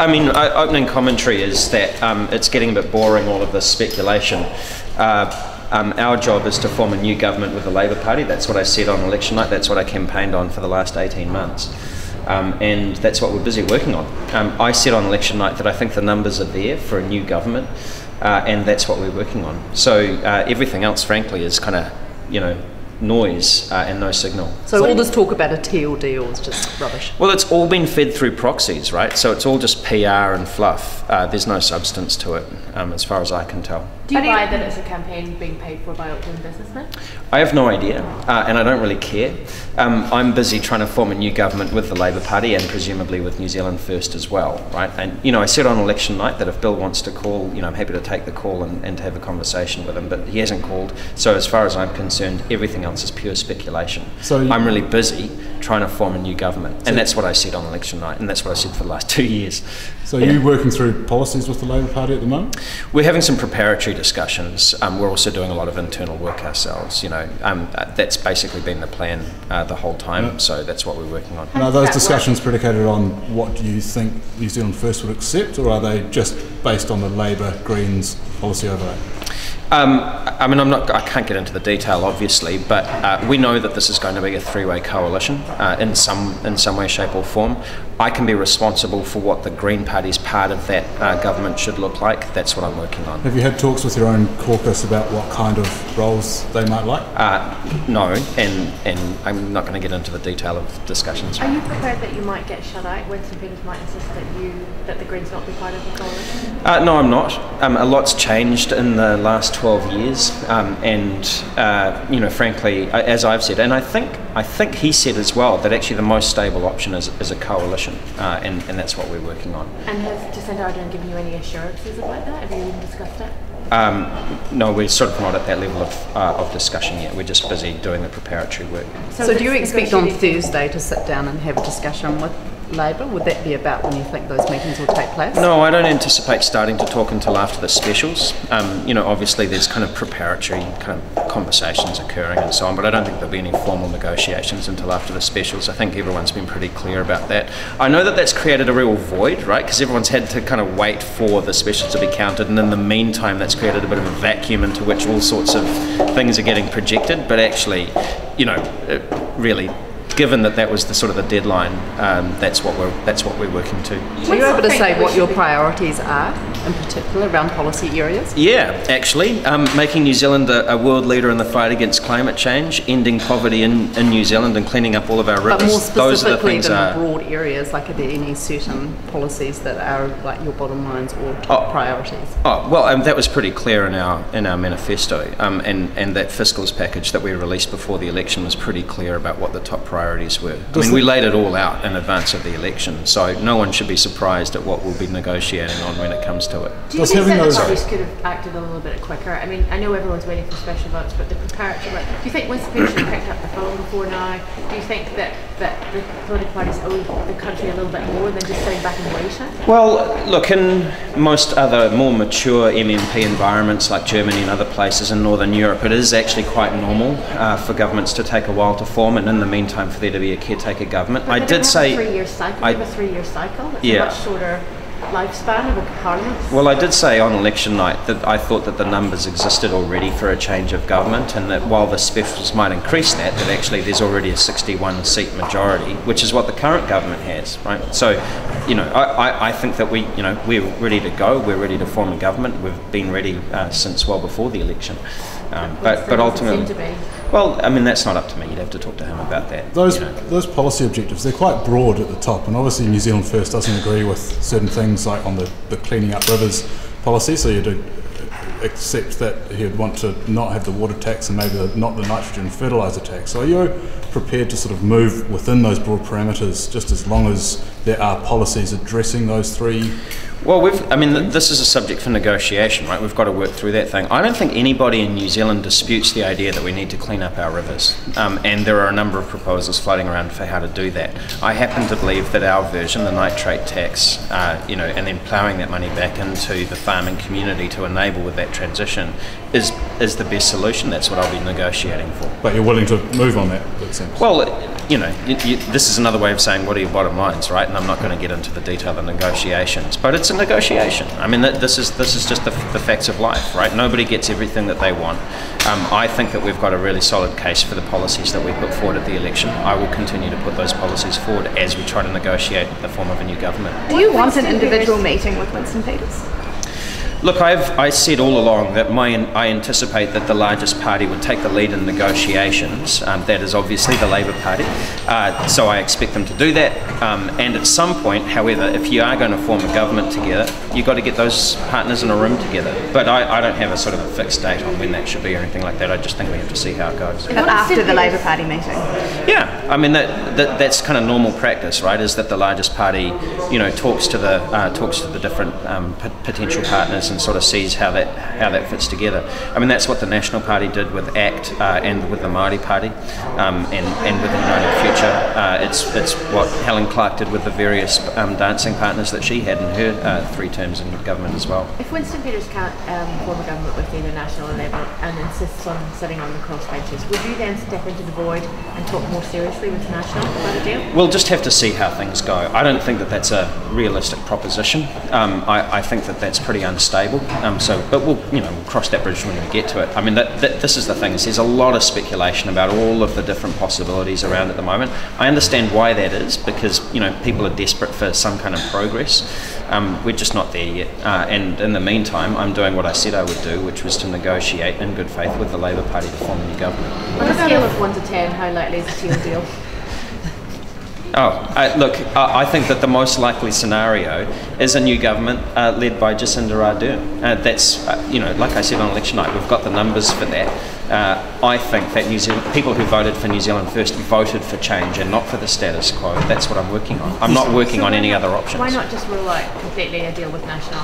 I mean, opening commentary is that it's getting a bit boring, all of this speculation. Our job is to form a new government with the Labour Party. That's what I said on election night. That's what I campaigned on for the last 18 months. And that's what we're busy working on. I said on election night that I think the numbers are there for a new government, and that's what we're working on. So everything else, frankly, is kind of, noise and no signal. So all this talk about a teal deal is just rubbish? Well, it's all been fed through proxies, right? So it's all just PR and fluff. There's no substance to it, as far as I can tell. Do you buy that it's a campaign being paid for by Auckland businessmen? I have no idea, and I don't really care. I'm busy trying to form a new government with the Labour Party and presumably with New Zealand First as well, right? And, I said on election night that if Bill wants to call, I'm happy to take the call and to have a conversation with him, but he hasn't called. So as far as I'm concerned, everything else is pure speculation. So I'm really busy trying to form a new government, and that's what I said on election night, and that's what I said for the last 2 years. So are you working through policies with the Labour Party at the moment? We're having some preparatory discussions. We're also doing a lot of internal work ourselves. That's basically been the plan the whole time. So that's what we're working on. And are those discussions predicated on what do you think New Zealand First would accept, or are they just based on the Labour Greens policy overlay? I mean, I can't get into the detail, obviously, but we know that this is going to be a three-way coalition in some way, shape, or form. I can be responsible for what the Green Party's part of that government should look like. That's what I'm working on. Have you had talks with your own caucus about what kind of roles they might like? No, and I'm not going to get into the detail of discussions. Are you prepared that you might get shut out? Winston Peters might insist that the Greens not be part of the coalition? No, I'm not. A lot's changed in the last 12 years, and frankly, as I've said, and I think he said as well, that actually the most stable option is a coalition, and that's what we're working on. And has Jacinda Ardern given you any assurances about that? Have you even discussed it? No, we're sort of not at that level of discussion yet. We're just busy doing the preparatory work. So do you expect on Thursday to sit down and have a discussion with Labour? Would that be about when you think those meetings will take place? No, I don't anticipate starting to talk until after the specials. Obviously there's kind of preparatory kind of conversations occurring and so on, but I don't think there'll be any formal negotiations until after the specials. I think everyone's been pretty clear about that. I know that that's created a real void, right? Because everyone's had to kind of wait for the specials to be counted, and in the meantime that's created a bit of a vacuum into which all sorts of things are getting projected, but actually, really, given that was the sort of the deadline, that's what we're working to. Are you able to say what your priorities are, in particular, around policy areas? Yeah, actually, making New Zealand a world leader in the fight against climate change, ending poverty in New Zealand, and cleaning up all of our rivers. But more specifically those are the than broad areas, like are there any certain policies that are like your bottom lines or top priorities? Oh well, that was pretty clear in our manifesto, and that fiscals package that we released before the election was pretty clear about what the top priorities were. I mean, we laid it all out in advance of the election, so no one should be surprised at what we'll be negotiating on when it comes to it. Do you think that the parties could have acted a little bit quicker? I mean, I know everyone's waiting for special votes, but the preparatory work, do you think Winston Peters should have picked up the phone before now? Do you think that the political parties owe the country a little bit more than just sitting back and waiting? Well, look, in most other more mature MMP environments like Germany and other places in Northern Europe, it is actually quite normal for governments to take a while to form, and in the meantime for there to be a caretaker government. But I did say... a 3-year cycle. They have a 3-year cycle. It's a much shorter lifespan of a parliament. Well, I did say on election night that I thought that the numbers existed already for a change of government, and that while the specials might increase that actually there's already a 61-seat majority, which is what the current government has, right? So, I think that we're ready to go. We're ready to form a government. We've been ready since well before the election. But ultimately, well, I mean, that's not up to me. You'd have to talk to him about that. Those policy objectives, they're quite broad at the top, and obviously New Zealand First doesn't agree with certain things like on the cleaning up rivers policy, so you do accept that he'd want to not have the water tax and maybe not the nitrogen fertiliser tax. So are you prepared to sort of move within those broad parameters just as long as there are policies addressing those three? Well, this is a subject for negotiation, right? We've got to work through that thing. I don't think anybody in New Zealand disputes the idea that we need to clean up our rivers, and there are a number of proposals floating around for how to do that. I happen to believe that our version, the nitrate tax, and then ploughing that money back into the farming community to enable with that transition is the best solution. That's what I'll be negotiating for. But you're willing to move on that, it seems. Well, this is another way of saying what are your bottom lines, right? And I'm not going to get into the detail of negotiations, but it's a negotiation. I mean, this is just the facts of life, right? Nobody gets everything that they want. I think that we've got a really solid case for the policies that we put forward at the election. I will continue to put those policies forward as we try to negotiate the form of a new government. Do you want an individual meeting with Winston Peters? Look, I said all along that I anticipate that the largest party would take the lead in negotiations. That is obviously the Labour Party. So I expect them to do that. And at some point, however, if you are going to form a government together, you've got to get those partners in a room together. But I don't have a sort of a fixed date on when that should be or anything like that. I just think we have to see how it goes. After the Labour Party meeting? Yeah, I mean that's kind of normal practice, right? Is that the largest party, talks to the different potential partners and sort of sees how that fits together. I mean, that's what the National Party did with ACT and with the Māori Party and with the United Future. It's what Helen Clark did with the various dancing partners that she had in her 3 terms in government as well. If Winston Peters can't form a government with either National or Labour and insists on sitting on the crossbenches, would you then step into the void and talk more seriously with National about a deal? We'll just have to see how things go. I don't think that that's a realistic proposition. I think that that's pretty unstable. But we'll cross that bridge when we get to it. I mean, this is the thing. There's a lot of speculation about all of the different possibilities around at the moment. I understand why that is, because people are desperate for some kind of progress. We're just not there yet. And in the meantime, I'm doing what I said I would do, which was to negotiate in good faith with the Labour Party to form a new government. On a scale of 1 to 10, how likely is a teal deal? I think that the most likely scenario is a new government led by Jacinda Ardern. That's, like I said on election night, we've got the numbers for that. I think that New Zealand people who voted for New Zealand First voted for change and not for the status quo. That's what I'm working on. I'm not working on any other options. Why not just rule out completely a deal with National?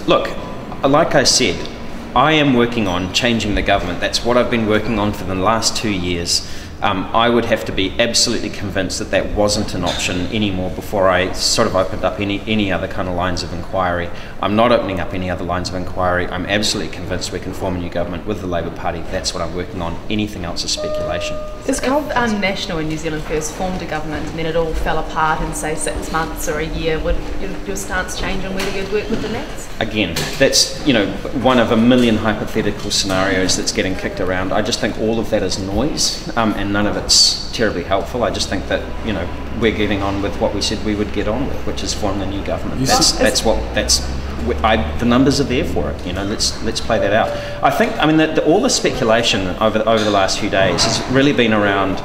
Look, like I said, I am working on changing the government. That's what I've been working on for the last 2 years. I would have to be absolutely convinced that that wasn't an option anymore before I sort of opened up any other kind of lines of inquiry. I'm not opening up any other lines of inquiry. I'm absolutely convinced we can form a new government with the Labour Party. That's what I'm working on. Anything else is speculation. If National and New Zealand First formed a government and then it all fell apart in, say, 6 months or a year, would your stance change on whether you'd work with the Nats? Again, that's one of a million hypothetical scenarios that's getting kicked around. I just think all of that is noise, and none of it's terribly helpful. I just think that we're getting on with what we said we would get on with, which is forming a new government. The numbers are there for it. Let's play that out. I think all the speculation over the last few days has really been around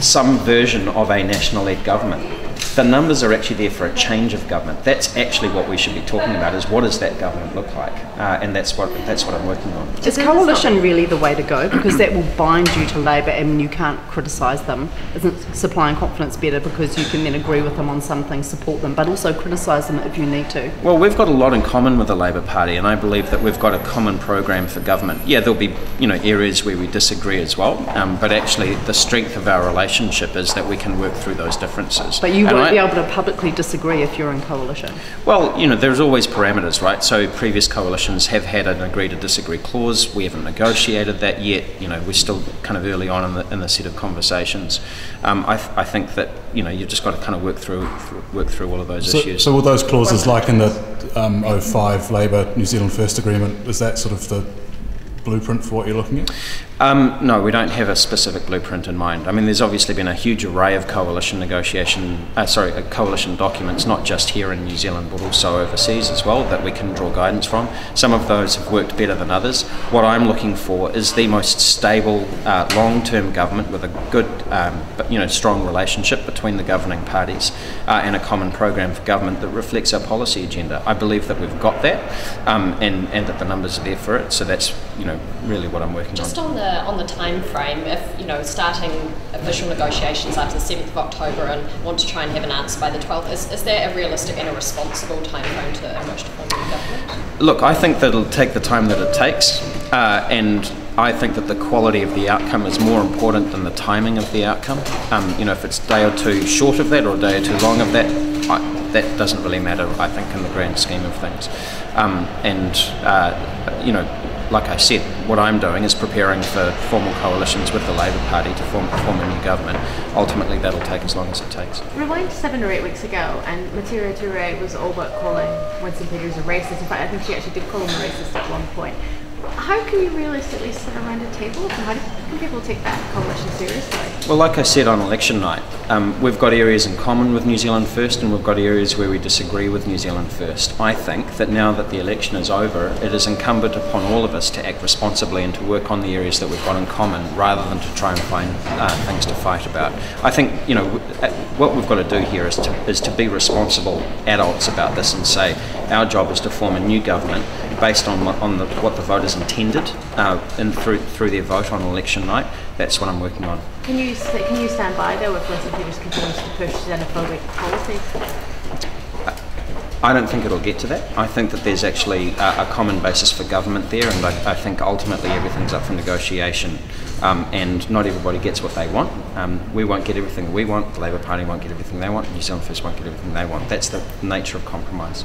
some version of a national-led government. The numbers are actually there for a change of government. That's actually what we should be talking about, is what does that government look like? And that's what I'm working on. Is coalition really the way to go? Because that will bind you to Labour and you can't criticise them. Isn't supplying confidence better because you can then agree with them on some things, support them, but also criticise them if you need to? Well, we've got a lot in common with the Labour Party, and I believe that we've got a common program for government. Yeah, there'll be areas where we disagree as well, but actually the strength of our relationship is that we can work through those differences. But you won't be able to publicly disagree if you're in coalition. Well, there's always parameters, right? So previous coalitions have had an agree to disagree clause. We haven't negotiated that yet. We're still kind of early on in the set of conversations. I think that you've just got to kind of work through all of those issues. So all those clauses, like in the 05 Labour New Zealand First agreement, is that sort of the blueprint for what you're looking at? No, we don't have a specific blueprint in mind. I mean, there's obviously been a huge array of coalition documents, not just here in New Zealand, but also overseas as well, that we can draw guidance from. Some of those have worked better than others. What I'm looking for is the most stable, long-term government with a good, strong relationship between the governing parties and a common program for government that reflects our policy agenda. I believe that we've got that, and that the numbers are there for it. So that's, really what I'm working on. Just on the time frame, if starting official negotiations after the 7th of October and want to try and have an answer by the 12th, is there a realistic and a responsible time frame in which to form a new government? Look, I think that it'll take the time that it takes, and I think that the quality of the outcome is more important than the timing of the outcome. If it's a day or two short of that or a day or too long of that, that doesn't really matter, I think, in the grand scheme of things. like I said, what I'm doing is preparing for formal coalitions with the Labour Party to form a new government. Ultimately, that'll take as long as it takes. Rewind 7 or 8 weeks ago, and Matira Toure was all but calling Winston Peters a racist. In fact, I think she actually did call him a racist at one point. How can you realistically sit around a table? How can people take that coalition seriously? Well, like I said on election night, we've got areas in common with New Zealand First, and we've got areas where we disagree with New Zealand First. I think that now that the election is over, it is incumbent upon all of us to act responsibly and to work on the areas that we've got in common, rather than to try and find things to fight about. I think, you know, what we've got to do here is to be responsible adults about this and say our job is to form a new government based on what the voters intended and through their vote on election night. That's what I'm working on. Can you stand by though if Winston Peters continues to push xenophobic policies? I don't think it'll get to that. I think that there's actually a common basis for government there, and I think ultimately everything's up for negotiation, and not everybody gets what they want. We won't get everything we want, the Labour Party won't get everything they want, New Zealand First won't get everything they want. That's the nature of compromise.